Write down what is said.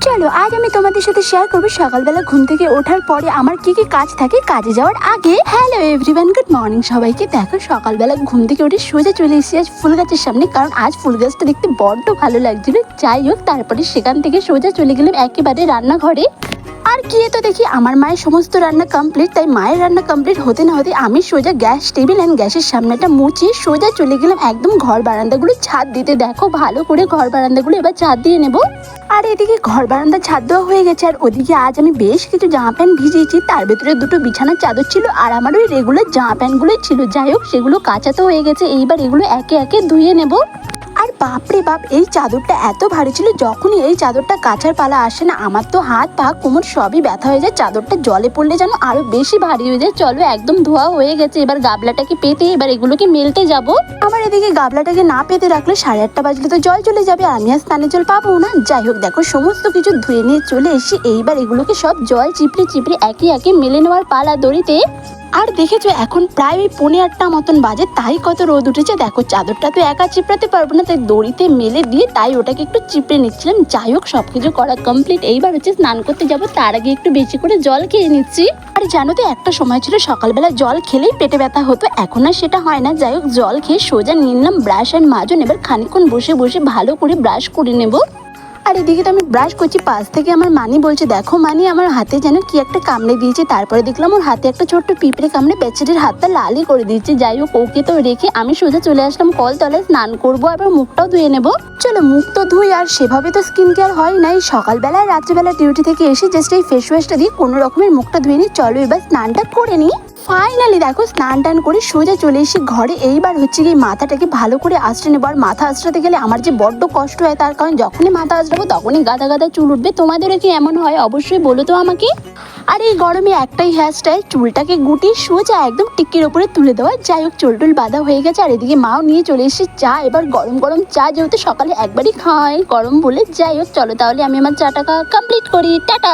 চলো আজ আমি তোমাদের সাথে শেয়ার করবো সকালবেলা ঘুম থেকে ওঠার পরে আমার কি কি কাজ থাকে কাজে যাওয়ার আগে। হ্যালো এভরিওয়ান, গুড মর্নিং সবাইকে। দেখো সকালবেলা ঘুম থেকে উঠে সোজা চলে এসেছি আজ ফুল গাছের সামনে, কারণ আজ ফুল গাছটা দেখতে বড্ড ভালো লাগছিল। যাই হোক, তারপরে সেখান থেকে সোজা চলে গেলাম একেবারে রান্নাঘরে। আর গিয়ে তো দেখি আমার মায়ের সমস্ত রান্না কমপ্লিট। তাই মায়ের রান্না কমপ্লিট হতে না হতে আমি সোজা গ্যাস টেবিল অ্যান্ড গ্যাসের সামনেটা মুছিয়ে সোজা চলে গেলাম একদম ঘর বারান্দাগুলো ছাদ দিতে। দেখো ভালো করে ঘর বারান্দাগুলো এবার ছাদ দিয়ে নেবো। আর এদিকে ঘর বারান্দা ছাদ দেওয়া হয়ে গেছে। আর ওদিকে আজ আমি বেশ কিছু জামা প্যান্ট ভিজিয়েছি, তার ভেতরে দুটো বিছানার চাদর ছিল আর আমার ওই রেগুলার জামা প্যান্টগুলোই ছিল। যাই হোক, সেগুলো কাঁচা তো হয়ে গেছে, এইবার এগুলো একে একে ধুয়ে নেব। আর বাপরে বাপ, এই চাদরটা এত ভারী ছিল, যখনই এই চাদরটা কাচার পালা আসে না, আমার তো হাত পা কোমর সবই ব্যথা হয়ে যায়। চাদরটা জলে পড়লে যেন আরো বেশি ভারী হয়ে যায়। চলো, একদম ধোয়া হয়ে গেছে, এবার গাবলাটাকে পেতে এবার এগুলোকে মেলতে যাব। আমার এদিকে গাবলাটাকে না পেতে রাখলে 8:30 বাজলে তো জল চলে যাবে, আর আমি আর স্নানের জল পাবো না। যাই হোক, দেখো সমস্ত কিছু ধুয়ে নিয়ে চলে এসেছি। এইবার এগুলোকে সব জল চিপড়ে চিপড়ে একে একে মেলে নেওয়ার পালা দড়িতে। আর দেখেছো এখন প্রায় ওই 8:45 মতন বাজে, তাই কত রোদ উঠেছে। দেখো চাদরটা তো একা চিপড়াতে পারবো না, তাই দড়িতে মেলে দিয়ে তাই ওটাকে একটু চিপড়ে নিচ্ছিলাম। যাই হোক, সবকিছু করা কমপ্লিট। এইবার হচ্ছে স্নান করতে যাব, তার আগে একটু বেশি করে জল খেয়ে নিচ্ছি। আর জানো তো, একটা সময় ছিল সকালবেলা জল খেলেই পেটে ব্যথা হতো, এখন আর সেটা হয় না। যাই হোক, জল খেয়ে সোজা নিয়ে নিলাম ব্রাশ অ্যান্ড মাজন। এবার খানিকক্ষণ বসে বসে ভালো করে ব্রাশ করে নেব। আর এদিকে তো আমি ব্রাশ করছি, পাশ থেকে আমার মানি বলছে, দেখো মানি আমার হাতে যেন কি একটা কামড়ে দিয়েছে। তারপরে দেখলাম ওর হাতে একটা ছোট্ট পিঁপড়ে কামড়ে বেচারির হাতটা লালই করে দিয়েছে। যাই হোক, ওকে তো রেখে আমি সোজা চলে আসলাম কলতলায় স্নান করবো, আবার মুখটাও ধুয়ে নেবো। চলো মুখ তো ধুই, আর সেভাবে তো স্কিন কেয়ার হয় নাই। সকালবেলা আর রাত্রিবেলা ডিউটি থেকে এসে জাস্ট এই ফেস ওয়াশটা দিয়ে কোনো রকমের মুখটা ধুয়ে নিই। চলো এবার স্নানটা করে নিই। ফাইনালি দেখো স্নান টান করে সোজা চলে এসে ঘরে। এইবার হচ্ছে কি মাথাটাকে ভালো করে আঁচড়ে নেবো। আর মাথা আঁচড়াতে গেলে আমার যে বড্ড কষ্ট হয়, তার কারণ যখনই মাথা আঁচড়াবো তখনই গাদা গাদা চুল উঠবে। তোমাদেরও কি এমন হয় অবশ্যই বলো তো আমাকে। আর এই গরমে একটাই হেয়ার স্টাইল, চুলটাকে গুটিয়ে সোজা একদম টিক্কির ওপরে তুলে দেওয়া। যাই হোক, চুল টুল বাঁধা হয়ে গেছে। আর এদিকে মাও নিয়ে চলে এসেছে চা। এবার গরম গরম চা, যেহেতু সকালে একবারই খাওয়াই গরম বলে। যাই হোক, চলো তাহলে আমি আমার চাটা কমপ্লিট করি। টাটা।